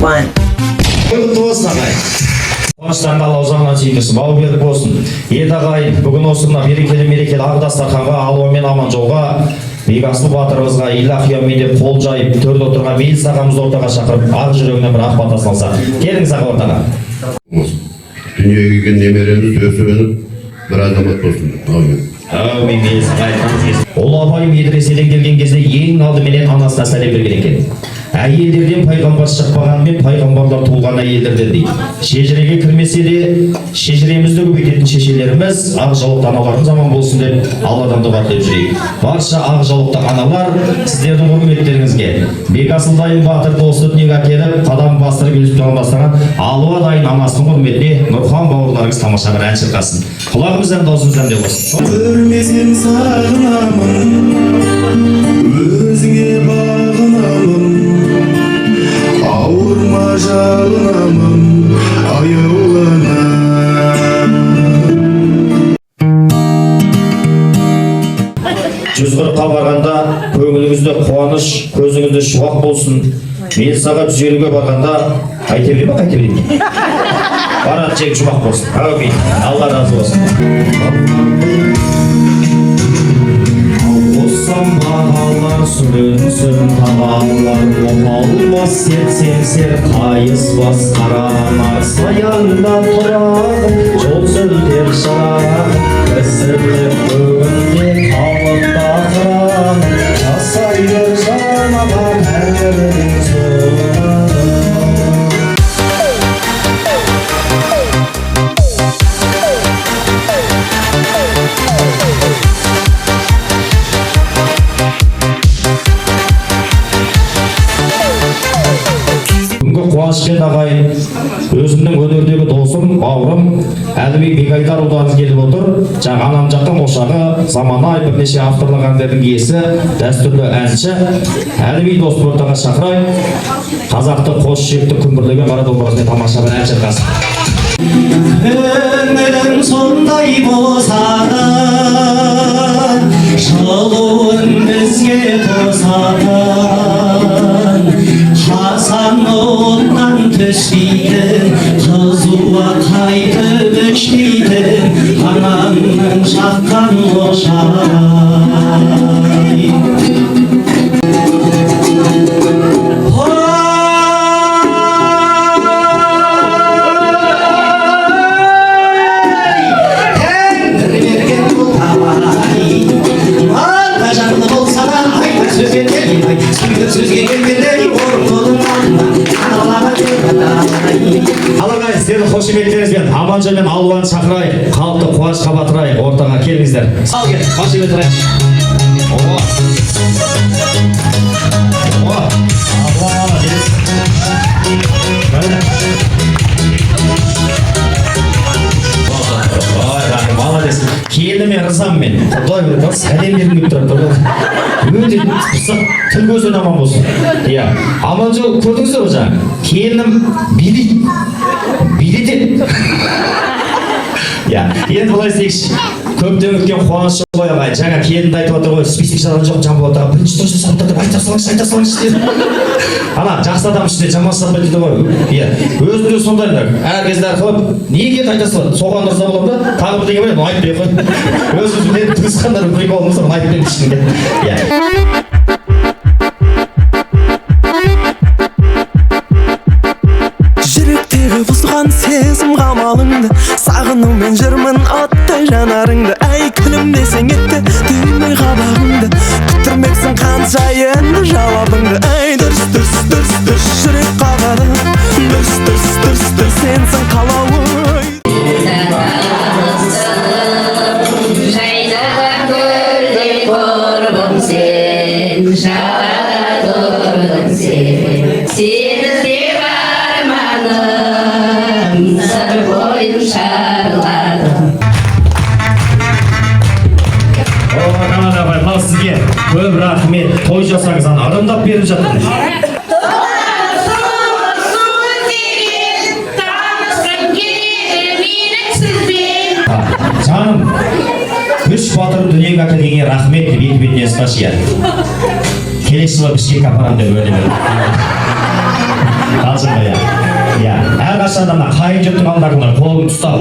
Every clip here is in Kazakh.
One. Құтты болсын ағай. Қуаныштан Алла ұзағынан сүйкісі бау берік болсын. Еді ағай, бүгін осы мына мерекелі ақ дастарханға, алуа мен аман жолға, Бекасыл батырымызға илахиямен деп қол жайып, төрде отырған Мейілс ағамызды ортаға шақырып, ақ жүрегінен бір ақ бата салса. Келіңіз аға ортаға. Дүниеге келген немереміз өсіп-өніп бір азамат болсын. Аумин. Әумин. Мейілс ағай айтқаныңыз келсін. Ұлы абай медреседен келген кезде ең алдыменен анасына сәлем берген екен. Әйелдерден пайғамбар шықпағанымен пайғамбарлар туылған әйелдерден дейді. Шежіреге кірмесе де, шежіремізді көбейтетін шешелеріміз ақ жаулықты аналарымыз аман болсын деп Алладан дұға тілеп жүрейік. Барша ақ жаулықты аналар, сіздердің құрметтеріңізге Бекасыл дайын батырды осы дүниеге әкеліп, қадам бастырып еліп бастаған алуа дайын анасының құрметіне Нұрхан бауырларыңыз тамаша бір ән шырқасын. Құлағымыздан даусымыздан деп болсын. Көрмесем сағынамын, өзіңе бағынамын, ауырма жалынамын, аяуланамын. Жүзғырыққа барғанда көңіліңізде қуаныш, көзіңізде шуақ болсын. Мен сағат 150-ге барғанда қайта берейін ба, қайта берейін. Барат жек жұмақ болсын. Әумин. Алла разы болсын. Алғызсам бағалар сүрінсін табалар, опалмас сер қайыспас қаранар, саянда тұрар, жол сөлтер шырар, ісірлік көгінде қалып тақырам, жасайды жанаған әрбірдің соңы. Қуанышбек ағай, өзімнің өнердегі досым, бауырым, Әлібек Бекайдарұлдарыңыз келіп отыр. Жаңа анам жақтан ошағы, заманай бірнеше авторлық әндердің иесі, дәстүрлі әнші Әлібек досты ортаға шақырайын. Қазақты қос шекті күмбірлеген қара домбырасымен тамаша бір ән шырқасын. Көңілің сондай болса да, жылуын бізге тосатын, Hasan ondan tüsiydi, kızıva kaydı düştiydi, anamın şakkan boşay. Қошеметтеріңізбен Аманжол мен Алуаны шақырайық, халықты қуанышқа батырайық, ортаға келіңіздер. Сал кел, қошемет тұрайық. Молодец. Келіме рызам мен. Құдай біледі, сәлем бергім келіп тұрады. Өте пысық, тіл көзден аман болсын. Аманжол көрдіңіздер ғой жаңа. Келінім билетеді. Енді былай істейікші. Көптен өткен қуанышы ғой ағай. Жаңа келінді айтып отыр ғой, список жазған жоқ, Жамбыл отаға. Бірінші тұршы сауыттарды айта салыңызшы деді. Ана, жақсы адам ішінде жаман салмайды дейді ғой. Өзінде сондайында. Әр кезде арқылып, неге айта салады? Соған ұрса болады да, тағы бір деген бай, айтып бере қой. Өзімізден туысқандар приколымыз бар, айтып берем ішінде. Сезім қамалыңды, сағынумен жүрмін оттай жанарыңды. Әй күнім десең етті, түймей қабағыңды, күттірмексің қанша енді жауабыңды. Әй дұрс, жүрек қағады, дұрс, сенсің қалауы. Жайнаған көлде құрбым сен, жалада тұрдың сен, сені іздеп арманым, сыр бойын шарладым. Сізге көп рахмет, той жасаңыз, арындап беріп жатыр. Жаным, үш батыр дүниеге әкелгенге рахмет деп екі бетіне ысташы. Келесі жылы бізге апарам деп уәде берді. Қалжыңға иә. Әрқашанда мына қайын жұрттың алдында қолыңды ұстау.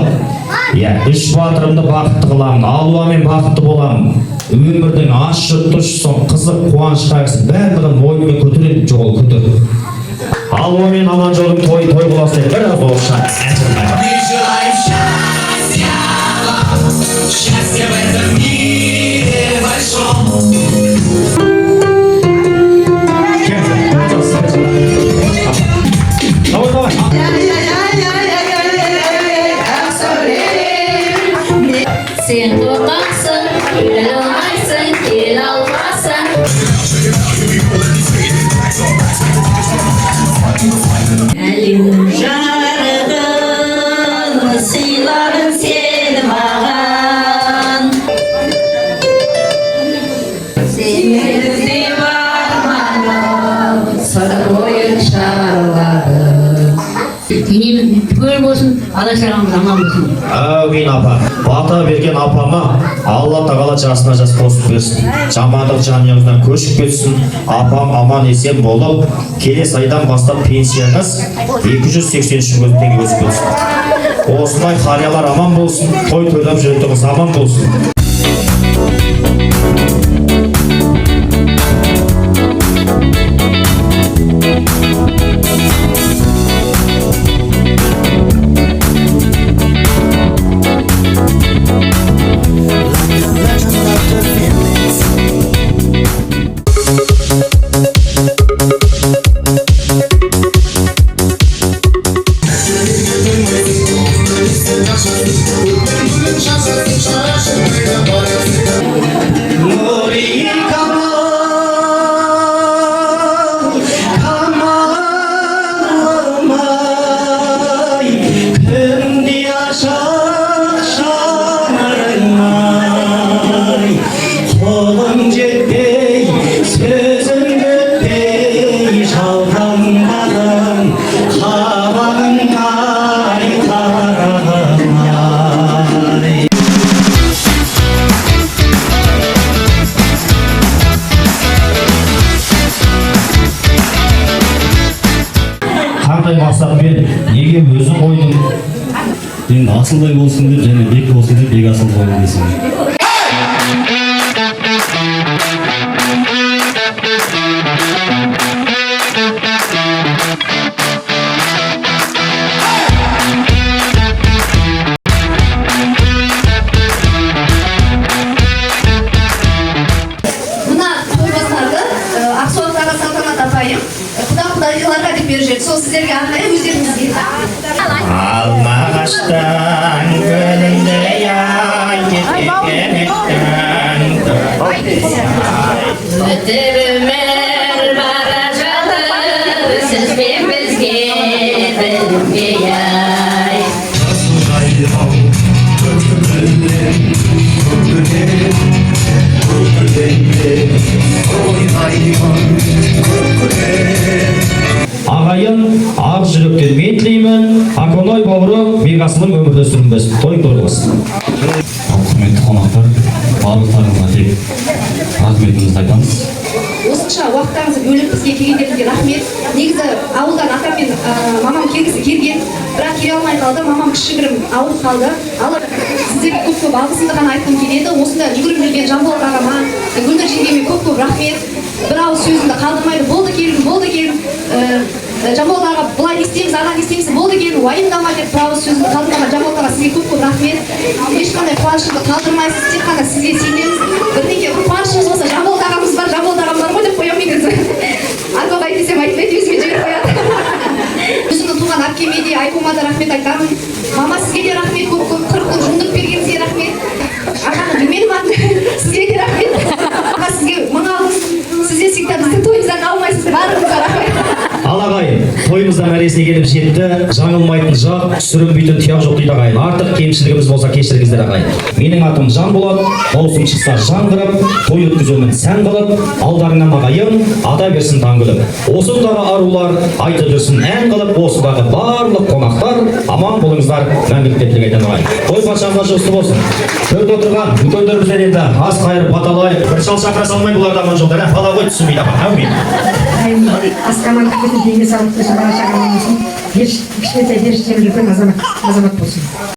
Иә, үш батырымды бақытты қыламын, алуамен бақытты боламын. Өмірдің ащы тұщы қызық қуанышқа барлығын мойнымен көтереді жол көтер. Алуамен аман жолдың той қыласын бір аз орысша ән айтамын. Счастье в этом мире большом. Давай. Сен қорқақсың, келе алмайсың, келе алмасың. Әлемнің жарығын сыйладың сен маған. Сен іздеп арманым, сыр бойын шарладым. Дүниеміз түгел болсын, ала-шағамыз аман болсын. Әумин апа, бата берген апама Алла тағала жасына жас қосып берсін. Жамандық жанұяңыздан көшіп кетсін. Апам аман есен болып, келесі айдан бастап пенсияңыз 283 мың теңге өсіп кетсін. Осындай қариялар аман болсын, той тойлап жүретініңіз аман болсын. Мақсатпен неге өзің қойдың? Енді асылдай болсын деп және бек болсын деп бек асыл қойдым дейсің. Мына тойбасарды Ақсуаттағы Салтанат апайым құда-құдағиларға деп беріп жүреді. Сол сіздерге арнайы өздеріңізге. Алмағаштан гүліндей ай кеткен Өтіп өмір бара жатыр, сіз бен бізге білінбей ай. Ағайын, ақ жүректен мен тілеймін, Аконой бауыры Бекасының өмірді сүрінбесін, той болсын. Құрметті қонақтар, барлықтарыңызға тек рахметімізді айтамыз. Осынша уақыттарыңызды бөліп бізге келгендеріңізге рахмет. Негізі ауылдан атам мен мамам келгісі келген, бірақ келе алмай қалды. Мамам кішігірім ауырып қалды. Сіздерге көп алғысымды ғана айтқым келеді. Осында жүгіріп жүрген Жанболат ағама, Гүлнұр жеңгеме көп рахмет. Бір ауыз сөзімді қалдырмайды. Болды келін. Жанболат аға былай не істейміз, ана не істейміз, болды келін, уайымдама деп бір ауыз сөзімді қалдырмаған Жанболат аға сізге көп рахмет. Ешқандай қуанышымды қалдырмайсыз, тек қана сізге сенеміз. Бірдеңе қуанышымыз болса Жанболат ағамыз бар, Жанболат ағам бар ғой деп қоямын негізі. Арбаға айтсам айтпайды, өзіме жіберіп қояды. Өзімнің туған әпкеме де, Айқұма да рахмет айтамын. Мама сізге де рахмет, көп 40 жыл жұмдық бергеніңізге рахмет. Ағаның білмедім атын, сізге де рахмет. Аға сізге мың алғыс, сізде всегда біздің тойымыздан алмайсыз, барлығыңызға рахмет. Ал ағайын, тойымызда мәресіне келіп жетті, жаңылмайтын жақ, сүрінбейтін тұяқ жоқ дейді ағайын. Артық кемшілігіміз болса кешіріңіздер ағайын. Менің атым Жанболат, маусым шықса жаңғырып, той өткіземін сән қылып, алдарыңнан ағайын, ата берсін таң күліп. Осындағы арулар айтып жүрсін ән қылып, осындағы барлық қонақтар аман болыңыздар, мәңгілікке айтам ағайын. Той патшамға жұсты болсын. Төрде отырған үлкендерімізден енді ас қайырып баталай, бір шал шақыра салмай бұларды аман жолдары бала ғой түсінбейді апа. Әумин. Аскаман күйетін денге салып тұрсын бала шағаның болсын, кішкентай періштем үлкен азамат болсын.